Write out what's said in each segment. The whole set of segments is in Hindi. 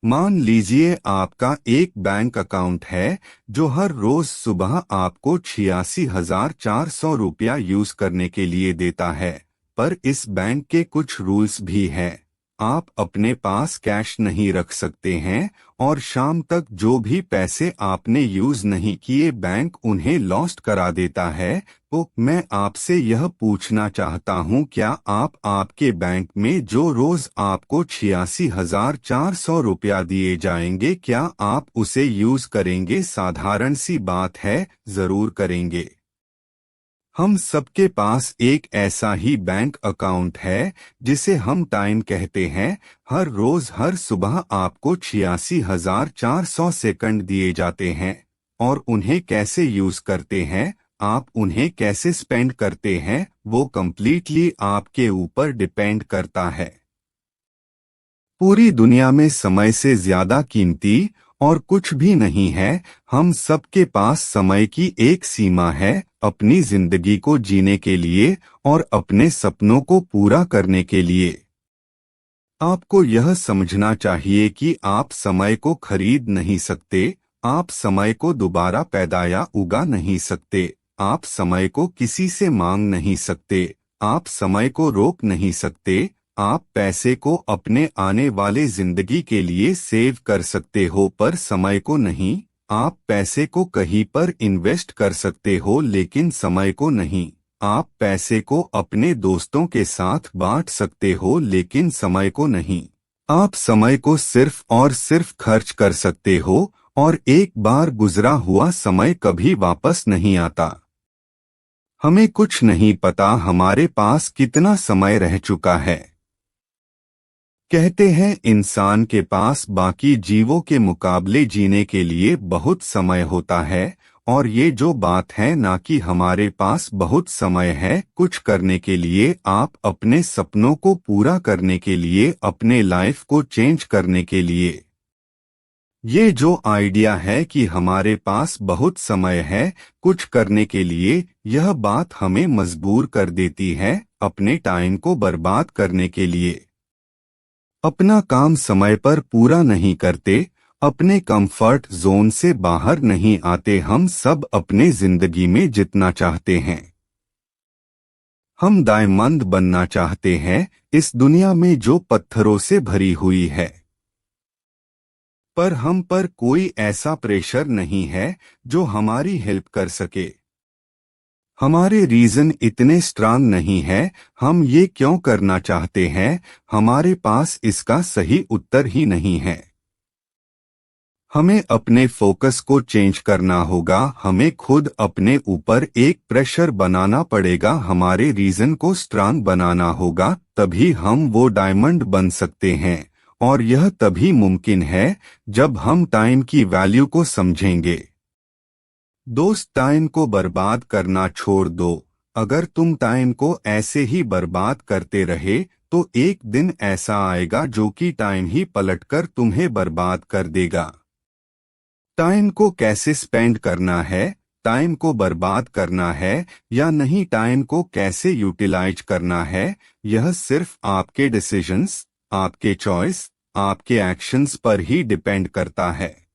मान लीजिए आपका एक बैंक अकाउंट है जो हर रोज सुबह आपको 86,400 रुपया यूज करने के लिए देता है। पर इस बैंक के कुछ रूल्स भी हैं। आप अपने पास कैश नहीं रख सकते हैं और शाम तक जो भी पैसे आपने यूज नहीं किए बैंक उन्हें लॉस्ट करा देता है। तो मैं आपसे यह पूछना चाहता हूं, क्या आप आपके बैंक में जो रोज आपको 86,400 रुपया दिए जाएंगे, क्या आप उसे यूज करेंगे? साधारण सी बात है, जरूर करेंगे। हम सबके पास एक ऐसा ही बैंक अकाउंट है जिसे हम टाइम कहते हैं। हर रोज हर सुबह आपको 86,400 सेकंड दिए जाते हैं और उन्हें कैसे यूज करते हैं, आप उन्हें कैसे स्पेंड करते हैं, वो कंप्लीटली आपके ऊपर डिपेंड करता है। पूरी दुनिया में समय से ज्यादा कीमती और कुछ भी नहीं है। हम सबके पास समय की एक सीमा है, अपनी जिंदगी को जीने के लिए और अपने सपनों को पूरा करने के लिए। आपको यह समझना चाहिए कि आप समय को खरीद नहीं सकते, आप समय को दोबारा पैदा या उगा नहीं सकते, आप समय को किसी से मांग नहीं सकते, आप समय को रोक नहीं सकते। आप पैसे को अपने आने वाले जिंदगी के लिए सेव कर सकते हो पर समय को नहीं। आप पैसे को कहीं पर इन्वेस्ट कर सकते हो लेकिन समय को नहीं। आप पैसे को अपने दोस्तों के साथ बांट सकते हो लेकिन समय को नहीं। आप समय को सिर्फ और सिर्फ खर्च कर सकते हो और एक बार गुजरा हुआ समय कभी वापस नहीं आता। हमें कुछ नहीं पता हमारे पास कितना समय रह चुका है। कहते हैं इंसान के पास बाकी जीवों के मुकाबले जीने के लिए बहुत समय होता है, और ये जो बात है ना कि हमारे पास बहुत समय है कुछ करने के लिए, आप अपने सपनों को पूरा करने के लिए, अपने लाइफ को चेंज करने के लिए। ये जो आइडिया है कि हमारे पास बहुत समय है कुछ करने के लिए, यह बात हमें मजबूर कर देती है अपने टाइम को बर्बाद करने के लिए। अपना काम समय पर पूरा नहीं करते, अपने कंफर्ट जोन से बाहर नहीं आते। हम सब अपने जिंदगी में जितना चाहते हैं। हम डायमंड बनना चाहते हैं इस दुनिया में जो पत्थरों से भरी हुई है। पर हम पर कोई ऐसा प्रेशर नहीं है जो हमारी हेल्प कर सके। हमारे रीजन इतने स्ट्रांग नहीं है। हम ये क्यों करना चाहते हैं, हमारे पास इसका सही उत्तर ही नहीं है। हमें अपने फोकस को चेंज करना होगा। हमें खुद अपने ऊपर एक प्रेशर बनाना पड़ेगा। हमारे रीजन को स्ट्रांग बनाना होगा, तभी हम वो डायमंड बन सकते हैं। और यह तभी मुमकिन है जब हम टाइम की वैल्यू को समझेंगे। दोस्त, टाइम को बर्बाद करना छोड़ दो। अगर तुम टाइम को ऐसे ही बर्बाद करते रहे तो एक दिन ऐसा आएगा जो कि टाइम ही पलटकर तुम्हें बर्बाद कर देगा। टाइम को कैसे स्पेंड करना है, टाइम को बर्बाद करना है या नहीं, टाइम को कैसे यूटिलाइज करना है, यह सिर्फ आपके डिसीजंस, आपके चॉइस, आपके एक्शंस पर ही डिपेंड करता है।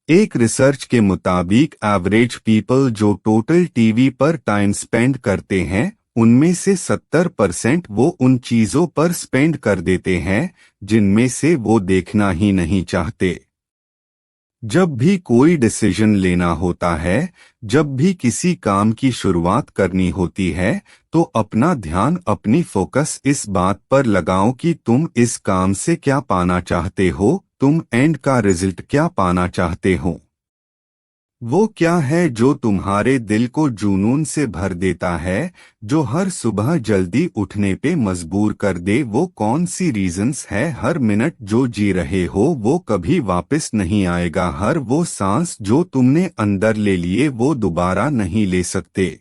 एक रिसर्च के मुताबिक एवरेज पीपल जो टोटल टीवी पर टाइम स्पेंड करते हैं उनमें से 70% वो उन चीजों पर स्पेंड कर देते हैं जिनमें से वो देखना ही नहीं चाहते। जब भी कोई डिसीजन लेना होता है, जब भी किसी काम की शुरुआत करनी होती है, तो अपना ध्यान, अपनी फोकस इस बात पर लगाओ कि तुम इस काम से क्या पाना चाहते हो, तुम एंड का रिजल्ट क्या पाना चाहते हो। वो क्या है जो तुम्हारे दिल को जुनून से भर देता है, जो हर सुबह जल्दी उठने पे मजबूर कर दे। वो कौन सी रीजंस है, हर मिनट जो जी रहे हो वो कभी वापस नहीं आएगा। हर वो सांस जो तुमने अंदर ले लिए वो दोबारा नहीं ले सकते।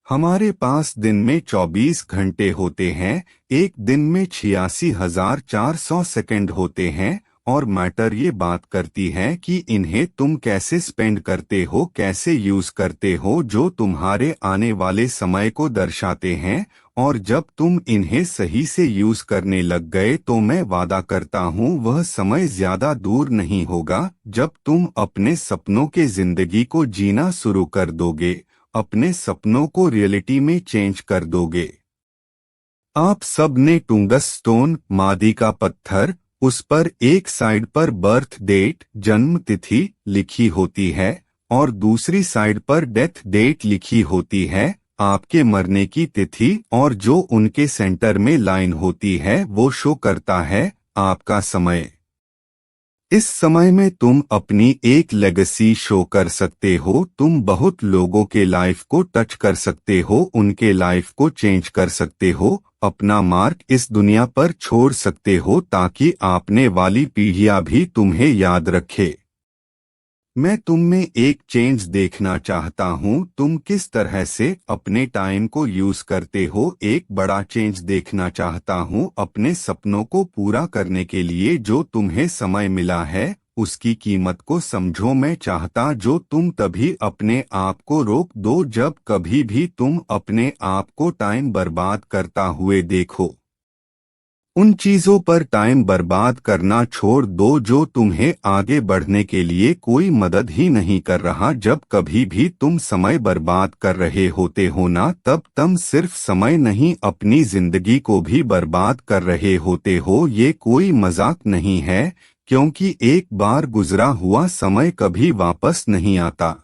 हमारे पास दिन में 24 घंटे होते हैं, एक दिन में 86,400 सेकंड होते हैं, और मैटर ये बात करती है कि इन्हें तुम कैसे स्पेंड करते हो, कैसे यूज करते हो, जो तुम्हारे आने वाले समय को दर्शाते हैं और जब तुम इन्हें सही से यूज करने लग गए तो मैं वादा करता हूँ वह समय ज्यादा दूर नहीं होगा जब तुम अपने सपनों के जिंदगी को जीना शुरू कर दोगे, अपने सपनों को रियलिटी में चेंज कर दोगे। आप सब ने टूंगस्टोन, मादी का पत्थर, उस पर एक साइड पर बर्थ डेट, जन्म तिथि लिखी होती है और दूसरी साइड पर डेथ डेट लिखी होती है, आपके मरने की तिथि, और जो उनके सेंटर में लाइन होती है वो शो करता है आपका समय। इस समय में तुम अपनी एक लेगेसी शो कर सकते हो, तुम बहुत लोगों के लाइफ को टच कर सकते हो, उनके लाइफ को चेंज कर सकते हो, अपना मार्क इस दुनिया पर छोड़ सकते हो ताकि आपने वाली पीढ़ियां भी तुम्हें याद रखे। मैं तुम में एक चेंज देखना चाहता हूँ, तुम किस तरह से अपने टाइम को यूज करते हो। एक बड़ा चेंज देखना चाहता हूँ अपने सपनों को पूरा करने के लिए जो तुम्हें समय मिला है उसकी कीमत को समझो। मैं चाहता जो तुम तभी अपने आप को रोक दो जब कभी भी तुम अपने आप को टाइम बर्बाद करता हुए देखो। उन चीजों पर टाइम बर्बाद करना छोड़ दो जो तुम्हें आगे बढ़ने के लिए कोई मदद ही नहीं कर रहा। जब कभी भी तुम समय बर्बाद कर रहे होते हो ना, तब तुम सिर्फ समय नहीं अपनी जिंदगी को भी बर्बाद कर रहे होते हो। ये कोई मजाक नहीं है, क्योंकि एक बार गुजरा हुआ समय कभी वापस नहीं आता।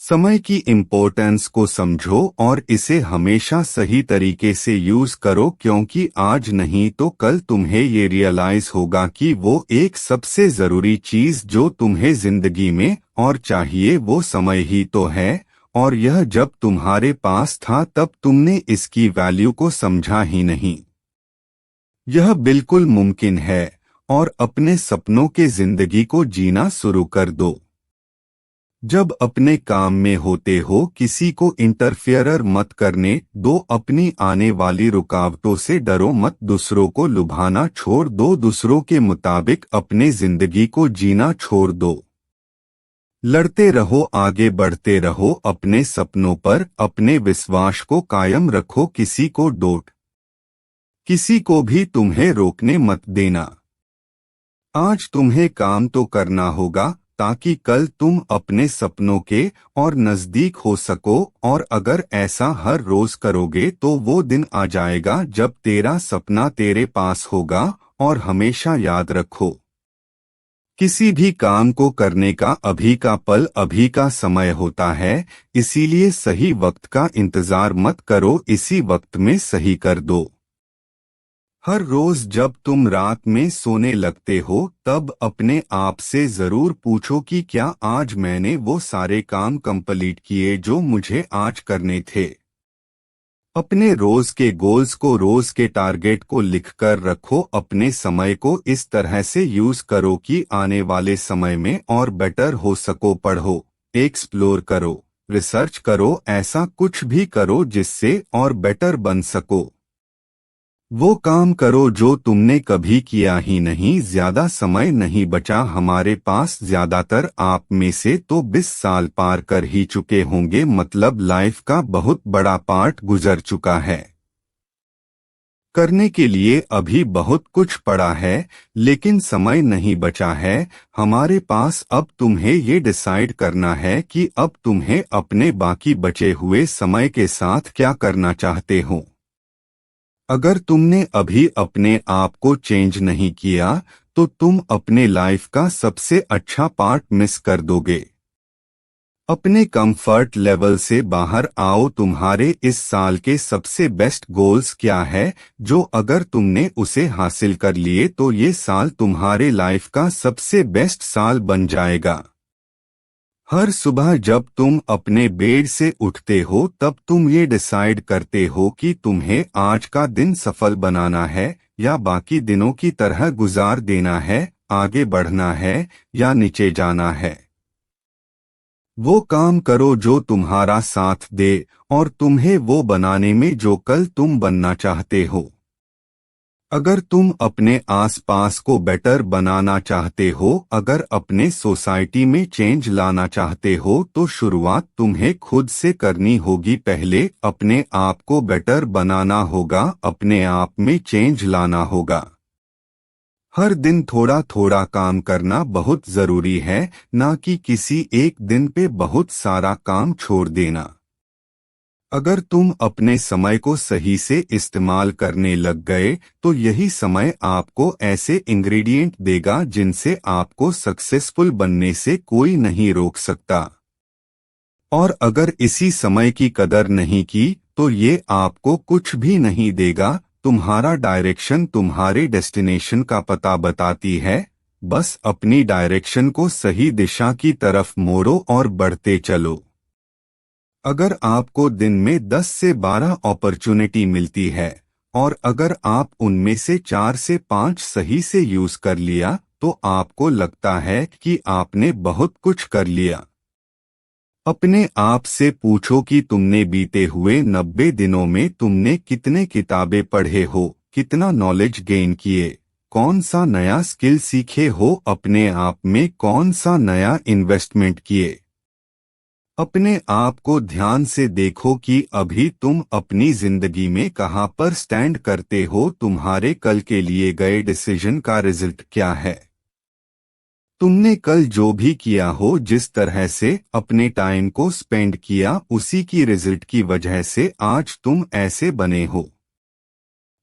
समय की इम्पोर्टेंस को समझो और इसे हमेशा सही तरीके से यूज करो, क्योंकि आज नहीं तो कल तुम्हें ये रियलाइज होगा कि वो एक सबसे जरूरी चीज जो तुम्हें जिंदगी में और चाहिए वो समय ही तो है। और यह जब तुम्हारे पास था तब तुमने इसकी वैल्यू को समझा ही नहीं। यह बिल्कुल मुमकिन है और अपने सपनों के जिंदगी को जीना शुरू कर दो। जब अपने काम में होते हो किसी को इंटरफेयर मत करने दो, अपनी आने वाली रुकावटों से डरो मत, दूसरों को लुभाना छोड़ दो, दूसरों के मुताबिक अपने जिंदगी को जीना छोड़ दो। लड़ते रहो, आगे बढ़ते रहो, अपने सपनों पर अपने विश्वास को कायम रखो, किसी को भी तुम्हें रोकने मत देना। आज तुम्हें काम तो करना होगा ताकि कल तुम अपने सपनों के और नजदीक हो सको, और अगर ऐसा हर रोज करोगे तो वो दिन आ जाएगा जब तेरा सपना तेरे पास होगा। और हमेशा याद रखो, किसी भी काम को करने का अभी का पल अभी का समय होता है, इसीलिए सही वक्त का इंतजार मत करो, इसी वक्त में सही कर दो। हर रोज जब तुम रात में सोने लगते हो तब अपने आप से जरूर पूछो कि क्या आज मैंने वो सारे काम कंप्लीट किए जो मुझे आज करने थे। अपने रोज के गोल्स को, रोज के टारगेट को लिखकर रखो, अपने समय को इस तरह से यूज करो कि आने वाले समय में और बेटर हो सको। पढ़ो, एक्सप्लोर करो, रिसर्च करो, ऐसा कुछ भी करो जिससे और बेटर बन सको। वो काम करो जो तुमने कभी किया ही नहीं। ज्यादा समय नहीं बचा हमारे पास, ज्यादातर आप में से तो 20 साल पार कर ही चुके होंगे, मतलब लाइफ का बहुत बड़ा पार्ट गुजर चुका है। करने के लिए अभी बहुत कुछ पड़ा है, लेकिन समय नहीं बचा है हमारे पास। अब तुम्हें ये डिसाइड करना है कि अब तुम्हें अपने बाकी बचे हुए समय के साथ क्या करना चाहते हो। अगर तुमने अभी अपने आप को चेंज नहीं किया तो तुम अपने लाइफ का सबसे अच्छा पार्ट मिस कर दोगे। अपने कंफर्ट लेवल से बाहर आओ। तुम्हारे इस साल के सबसे बेस्ट गोल्स क्या है जो अगर तुमने उसे हासिल कर लिए तो ये साल तुम्हारे लाइफ का सबसे बेस्ट साल बन जाएगा। हर सुबह जब तुम अपने बेड से उठते हो तब तुम ये डिसाइड करते हो कि तुम्हें आज का दिन सफल बनाना है या बाकी दिनों की तरह गुजार देना है, आगे बढ़ना है या नीचे जाना है। वो काम करो जो तुम्हारा साथ दे और तुम्हें वो बनाने में जो कल तुम बनना चाहते हो। अगर तुम अपने आसपास को बेटर बनाना चाहते हो, अगर अपने सोसाइटी में चेंज लाना चाहते हो, तो शुरुआत तुम्हें खुद से करनी होगी। पहले अपने आप को बेटर बनाना होगा, अपने आप में चेंज लाना होगा। हर दिन थोड़ा थोड़ा काम करना बहुत जरूरी है, ना कि किसी एक दिन पे बहुत सारा काम छोड़ देना। अगर तुम अपने समय को सही से इस्तेमाल करने लग गए, तो यही समय आपको ऐसे इंग्रेडिएंट देगा जिनसे आपको सक्सेसफुल बनने से कोई नहीं रोक सकता। और अगर इसी समय की कदर नहीं की, तो ये आपको कुछ भी नहीं देगा। तुम्हारा डायरेक्शन तुम्हारे डेस्टिनेशन का पता बताती है। बस अपनी डायरेक्शन को सही दिशा की तरफ मोड़ो और बढ़ते चलो। अगर आपको दिन में 10 से 12 अपॉर्चुनिटी मिलती है, और अगर आप उनमें से 4 से 5 सही से यूज कर लिया, तो आपको लगता है कि आपने बहुत कुछ कर लिया। अपने आप से पूछो कि तुमने बीते हुए 90 दिनों में तुमने कितने किताबें पढ़े हो, कितना नॉलेज गेन किए, कौन सा नया स्किल सीखे हो, अपने आप में कौन सा नया इन्वेस्टमेंट किए। अपने आप को ध्यान से देखो कि अभी तुम अपनी जिंदगी में कहाँ पर स्टैंड करते हो, तुम्हारे कल के लिए गए डिसीजन का रिजल्ट क्या है। तुमने कल जो भी किया हो, जिस तरह से अपने टाइम को स्पेंड किया, उसी की रिजल्ट की वजह से आज तुम ऐसे बने हो।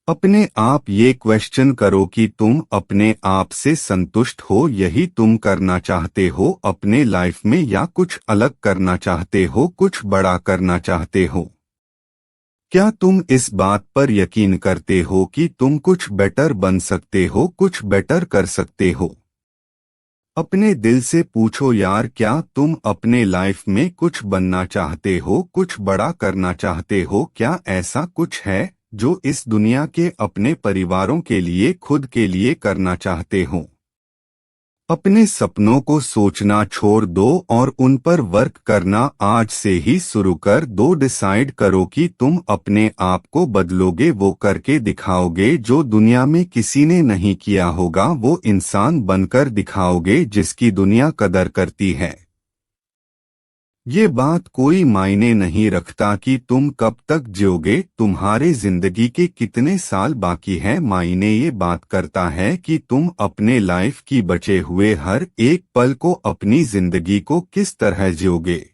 अपने आप ये क्वेश्चन करो कि तुम अपने आप से संतुष्ट हो, यही तुम करना चाहते हो अपने लाइफ में, या कुछ अलग करना चाहते हो, कुछ बड़ा करना चाहते हो। क्या तुम इस बात पर यकीन करते हो कि तुम कुछ बेटर बन सकते हो, कुछ बेटर कर सकते हो। अपने दिल से पूछो यार, क्या तुम अपने लाइफ में कुछ बनना चाहते हो, कुछ बड़ा करना चाहते हो। क्या ऐसा कुछ है जो इस दुनिया के अपने परिवारों के लिए, खुद के लिए करना चाहते हो। अपने सपनों को सोचना छोड़ दो और उन पर वर्क करना आज से ही शुरू कर दो। डिसाइड करो कि तुम अपने आप को बदलोगे, वो करके दिखाओगे जो दुनिया में किसी ने नहीं किया होगा। वो इंसान बनकर दिखाओगे जिसकी दुनिया कदर करती है। ये बात कोई मायने नहीं रखता कि तुम कब तक जियोगे, तुम्हारे जिंदगी के कितने साल बाकी हैं। मायने ये बात करता है कि तुम अपने लाइफ की बचे हुए हर एक पल को, अपनी जिंदगी को किस तरह जियोगे।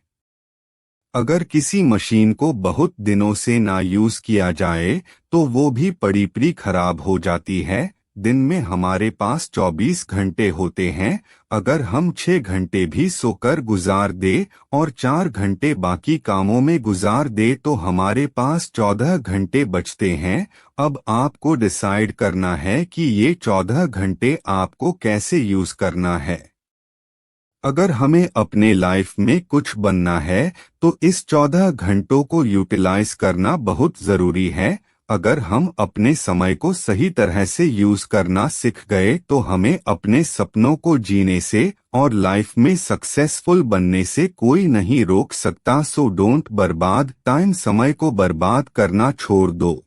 अगर किसी मशीन को बहुत दिनों से ना यूज किया जाए, तो वो भी पड़ी पड़ी खराब हो जाती है। दिन में हमारे पास 24 घंटे होते हैं। अगर हम 6 घंटे भी सोकर गुजार दे और 4 घंटे बाकी कामों में गुजार दे, तो हमारे पास 14 घंटे बचते हैं। अब आपको डिसाइड करना है कि ये 14 घंटे आपको कैसे यूज करना है। अगर हमें अपने लाइफ में कुछ बनना है, तो इस 14 घंटों को यूटिलाइज करना बहुत जरूरी है। अगर हम अपने समय को सही तरह से यूज करना सीख गए, तो हमें अपने सपनों को जीने से और लाइफ में सक्सेसफुल बनने से कोई नहीं रोक सकता। सो डोंट बर्बाद टाइम, समय को बर्बाद करना छोड़ दो।